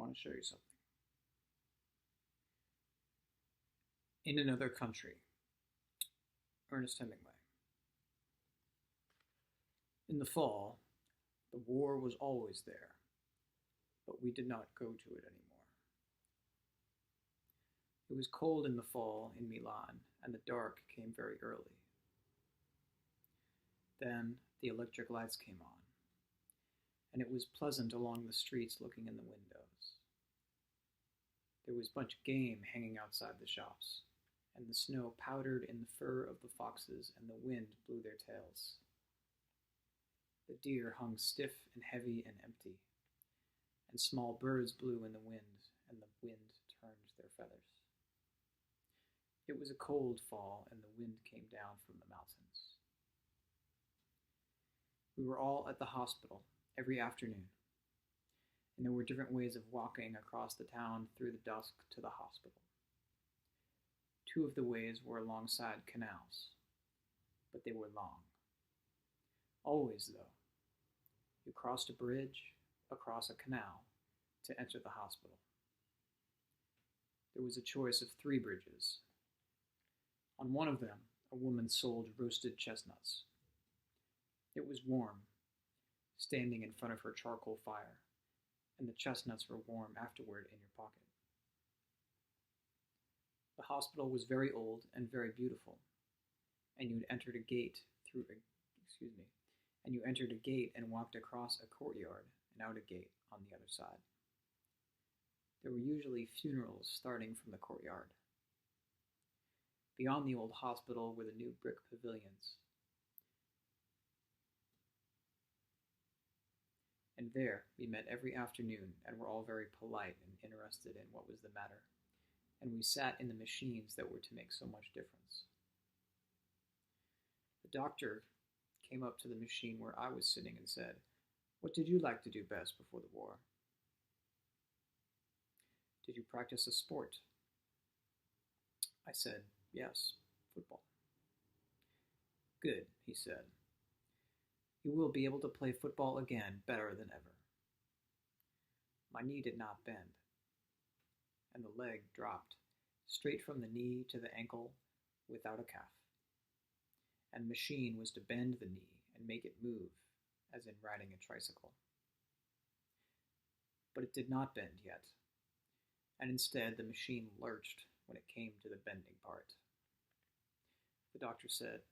want to show you something. In Another Country, Ernest Hemingway. In the fall, the war was always there, but we did not go to it anymore. It was cold in the fall in Milan, and the dark came very early. Then the electric lights came on, and it was pleasant along the streets looking in the windows. There was much game hanging outside the shops, and the snow powdered in the fur of the foxes, and the wind blew their tails. The deer hung stiff and heavy and empty, and small birds blew in the wind, and the wind turned their feathers. It was a cold fall, and the wind came down from the mountains. We were all at the hospital every afternoon, and there were different ways of walking across the town through the dusk to the hospital. Two of the ways were alongside canals, but they were long. Always, though, you crossed a bridge across a canal to enter the hospital. There was a choice of 3 bridges. On one of them, a woman sold roasted chestnuts. It was warm, standing in front of her charcoal fire, and the chestnuts were warm afterward in your pocket. The hospital was very old and very beautiful, and you entered a gate and walked across a courtyard and out a gate on the other side. There were usually funerals starting from the courtyard. Beyond the old hospital were the new brick pavilions. And there we met every afternoon and were all very polite and interested in what was the matter, and we sat in the machines that were to make so much difference. The doctor came up to the machine where I was sitting and said, "What did you like to do best before the war? Did you practice a sport?" I said, "Yes, football." "Good," he said. "You will be able to play football again better than ever." My knee did not bend, and the leg dropped straight from the knee to the ankle without a calf. And the machine was to bend the knee and make it move, as in riding a tricycle. But it did not bend yet, and instead the machine lurched when it came to the bending part. The doctor said,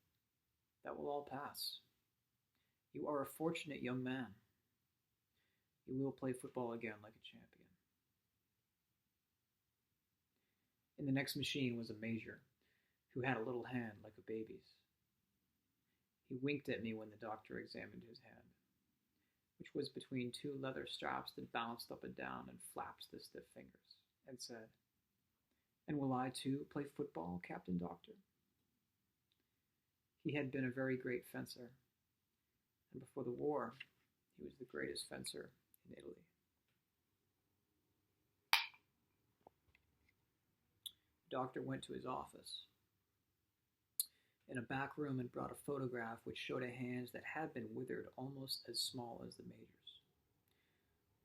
"That will all pass. You are a fortunate young man. You will play football again like a champion." In the next machine was a major, who had a little hand like a baby's. He winked at me when the doctor examined his hand, which was between 2 leather straps that bounced up and down and flapped the stiff fingers, and said, "And will I, too, play football, Captain Doctor?" He had been a very great fencer, and before the war, he was the greatest fencer in Italy. The doctor went to his office in a back room and brought a photograph which showed a hand that had been withered almost as small as the major's,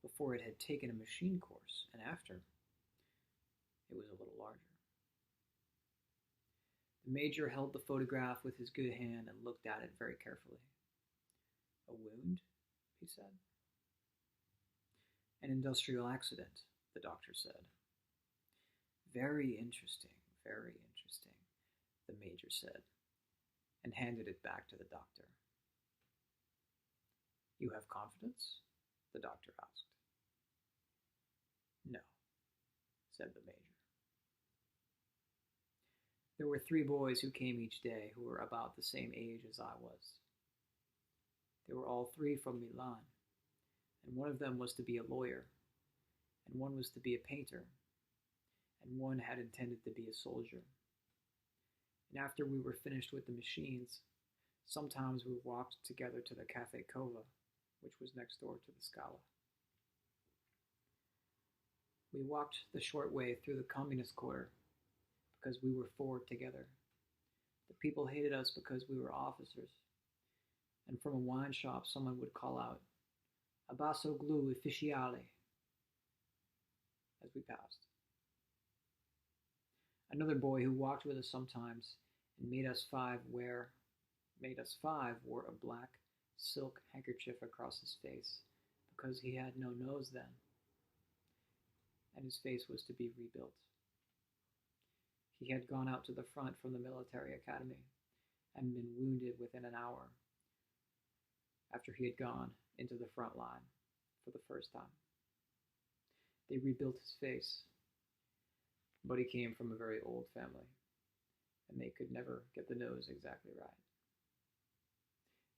before it had taken a machine course, and after, it was a little larger. The major held the photograph with his good hand and looked at it very carefully. "A wound?" he said. "An industrial accident," the doctor said. Very interesting," the major said, and handed it back to the doctor. "You have confidence?" the doctor asked. "No," said the major. There were 3 boys who came each day who were about the same age as I was. They were all 3 from Milan, and one of them was to be a lawyer, and one was to be a painter, and one had intended to be a soldier. And after we were finished with the machines, sometimes we walked together to the Cafe Cova, which was next door to the Scala. We walked the short way through the communist quarter because we were 4 together. The people hated us because we were officers, and from a wine shop someone would call out, "Abbasso glu ufficiale." as we passed. Another boy who walked with us sometimes and made us five wore a black silk handkerchief across his face because he had no nose then, and his face was to be rebuilt. He had gone out to the front from the military academy and been wounded within an hour after he had gone into the front line for the first time. They rebuilt his face, but he came from a very old family, and they could never get the nose exactly right.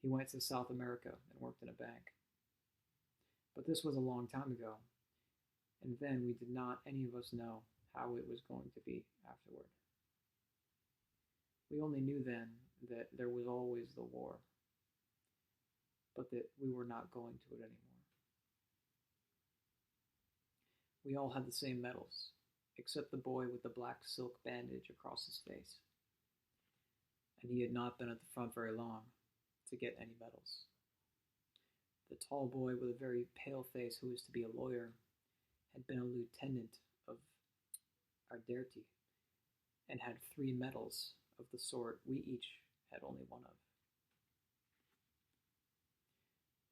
He went to South America and worked in a bank. But this was a long time ago, and then we did not any of us know how it was going to be afterward. We only knew then that there was always the war, but that we were not going to it anymore. We all had the same medals, except the boy with the black silk bandage across his face. And he had not been at the front very long to get any medals. The tall boy with a very pale face, who was to be a lawyer, had been a lieutenant of Arderti and had 3 medals of the sort we each had only one of.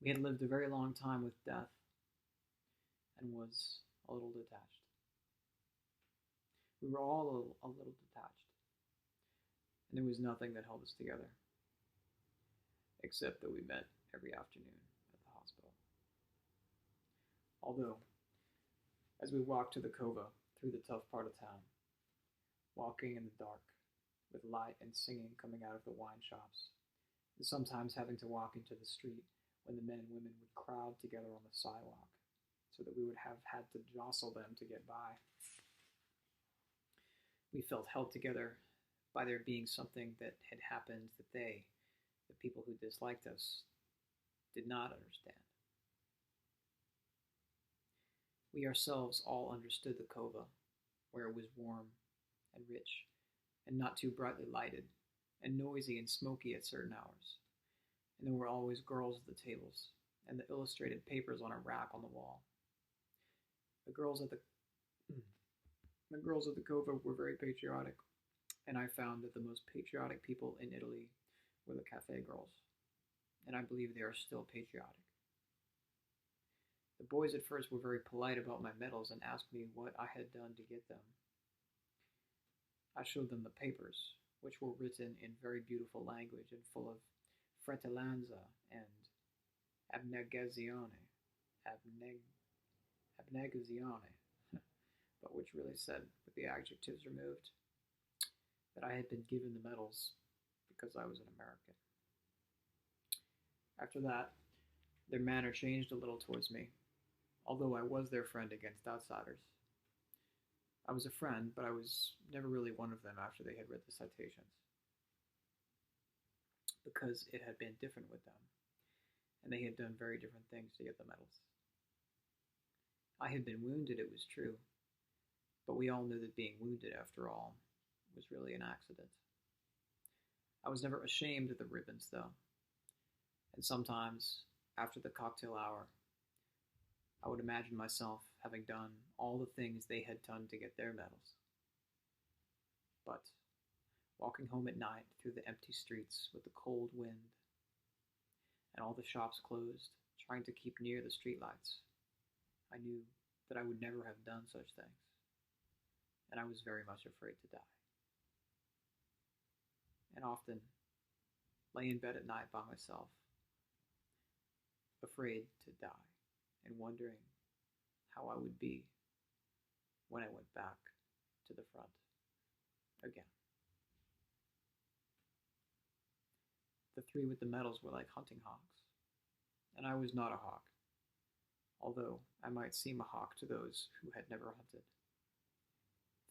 We had lived a very long time with death and was a little detached. We were all a little detached, and there was nothing that held us together, except that we met every afternoon at the hospital. Although, as we walked to the cova through the tough part of town, walking in the dark, with light and singing coming out of the wine shops, and sometimes having to walk into the street when the men and women would crowd together on the sidewalk, so that we would have had to jostle them to get by. We felt held together by there being something that had happened that they, the people who disliked us, did not understand. We ourselves all understood the cova, where it was warm and rich, and not too brightly lighted, and noisy and smoky at certain hours. And there were always girls at the tables, and the illustrated papers on a rack on the wall. The girls at the cova were very patriotic, and I found that the most patriotic people in Italy were the cafe girls, and I believe they are still patriotic. The boys at first were very polite about my medals and asked me what I had done to get them. I showed them the papers, which were written in very beautiful language and full of fratellanza and abnegazione, but which really said, with the adjectives removed, that I had been given the medals because I was an American. After that, their manner changed a little towards me, although I was their friend against outsiders. I was a friend, but I was never really one of them after they had read the citations, because it had been different with them, and they had done very different things to get the medals. I had been wounded, it was true, but we all knew that being wounded, after all, was really an accident. I was never ashamed of the ribbons, though, and sometimes, after the cocktail hour, I would imagine myself having done all the things they had done to get their medals. But, walking home at night through the empty streets with the cold wind, and all the shops closed, trying to keep near the streetlights, I knew that I would never have done such things, and I was very much afraid to die. And often, lay in bed at night by myself, afraid to die, and wondering how I would be when I went back to the front again. The 3 with the medals were like hunting hawks, and I was not a hawk, although I might seem a hawk to those who had never hunted.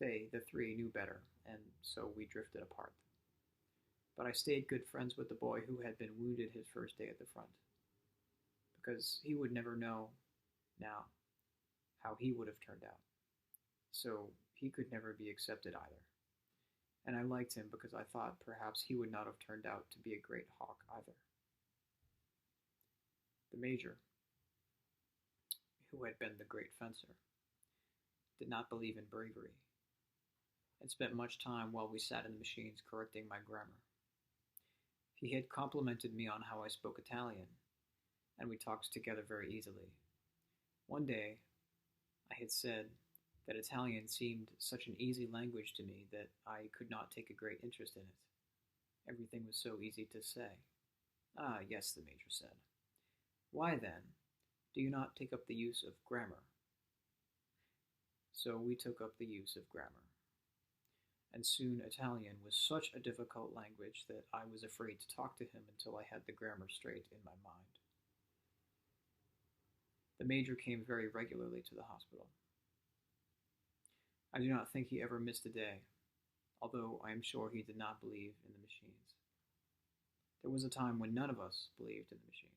They, the 3, knew better, and so we drifted apart. But I stayed good friends with the boy who had been wounded his first day at the front, because he would never know now how he would have turned out, so he could never be accepted either. And I liked him because I thought perhaps he would not have turned out to be a great hawk either. The major, who had been the great fencer, did not believe in bravery, and spent much time while we sat in the machines correcting my grammar. He had complimented me on how I spoke Italian, and we talked together very easily. One day, I had said that Italian seemed such an easy language to me that I could not take a great interest in it. Everything was so easy to say. Ah, yes, the Major said. Why, then, do you not take up the use of grammar? So we took up the use of grammar. And soon Italian was such a difficult language that I was afraid to talk to him until I had the grammar straight in my mind. The Major came very regularly to the hospital. I do not think he ever missed a day, although I am sure he did not believe in the machines. There was a time when none of us believed in the machines,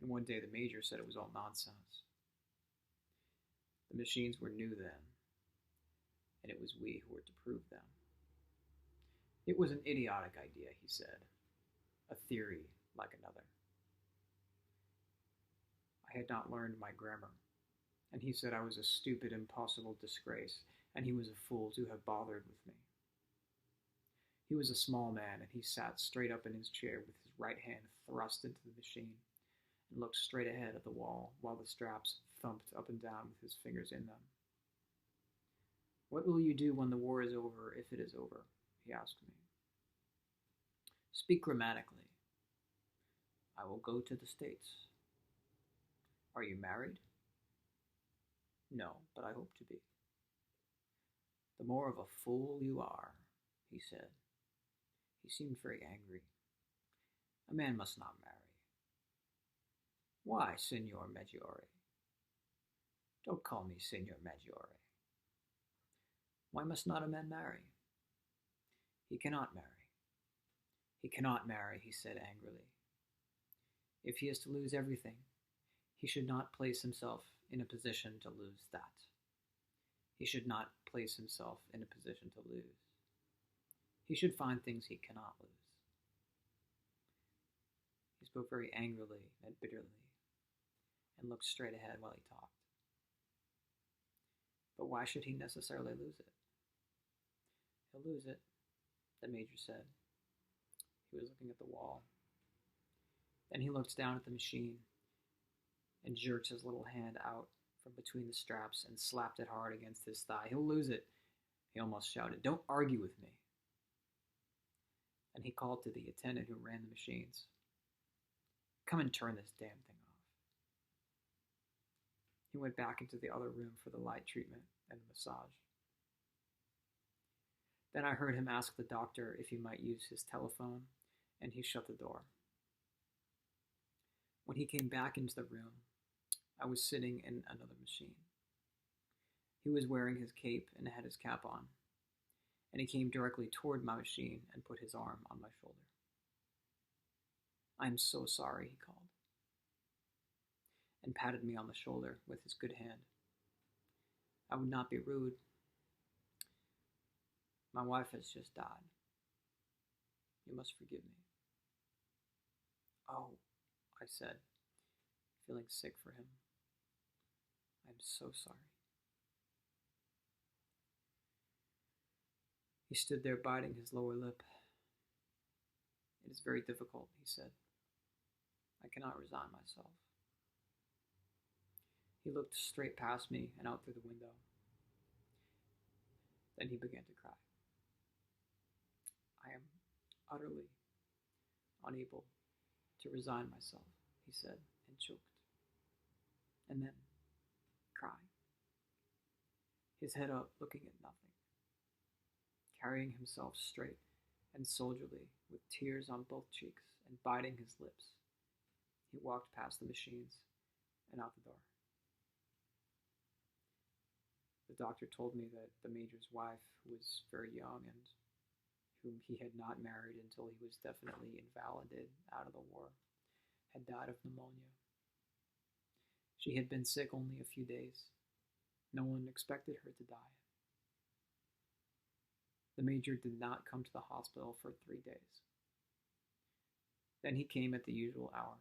and one day the Major said it was all nonsense. The machines were new then, and it was we who were to prove them. It was an idiotic idea, he said, a theory like another. I had not learned my grammar, and he said I was a stupid, impossible disgrace, and he was a fool to have bothered with me. He was a small man, and he sat straight up in his chair with his right hand thrust into the machine and looked straight ahead at the wall while the straps thumped up and down with his fingers in them. What will you do when the war is over, if it is over? He asked me. Speak grammatically. I will go to the States. Are you married? No, but I hope to be. The more of a fool you are, he said. He seemed very angry. A man must not marry. Why, Signor Maggiore? Don't call me Signor Maggiore. Why must not a man marry? He cannot marry. He cannot marry, he said angrily. If he is to lose everything, he should not place himself in a position to lose that. He should not place himself in a position to lose. He should find things he cannot lose. He spoke very angrily and bitterly, and looked straight ahead while he talked. But why should he necessarily lose it? He'll lose it, the Major said. He was looking at the wall. Then he looked down at the machine and jerked his little hand out from between the straps and slapped it hard against his thigh. He'll lose it, he almost shouted. Don't argue with me. And he called to the attendant who ran the machines. Come and turn this damn thing off. He went back into the other room for the light treatment and the massage. Then I heard him ask the doctor if he might use his telephone, and he shut the door. When he came back into the room, I was sitting in another machine. He was wearing his cape and had his cap on, and he came directly toward my machine and put his arm on my shoulder. I'm so sorry, he called, and patted me on the shoulder with his good hand. I would not be rude. My wife has just died. You must forgive me. Oh, I said, feeling sick for him. I'm so sorry. He stood there biting his lower lip. It is very difficult, he said. I cannot resign myself. He looked straight past me and out through the window. Then he began to cry. I am utterly unable to resign myself, he said, and choked. And then cried. His head up, looking at nothing, carrying himself straight and soldierly, with tears on both cheeks and biting his lips. He walked past the machines and out the door. The doctor told me that the Major's wife, who was very young and whom he had not married until he was definitely invalided out of the war, had died of pneumonia. She had been sick only a few days. No one expected her to die. The Major did not come to the hospital for 3 days. Then he came at the usual hour,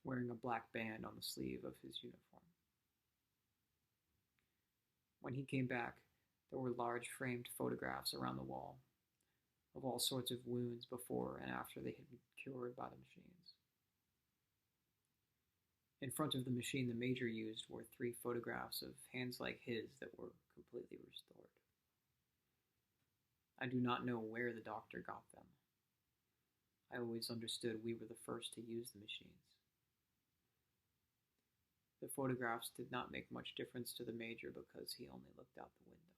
wearing a black band on the sleeve of his uniform. When he came back, there were large framed photographs around the wall of all sorts of wounds before and after they had been cured by the machines. In front of the machine the Major used were 3 photographs of hands like his that were completely restored. I do not know where the doctor got them. I always understood we were the first to use the machines. The photographs did not make much difference to the Major because he only looked out the window.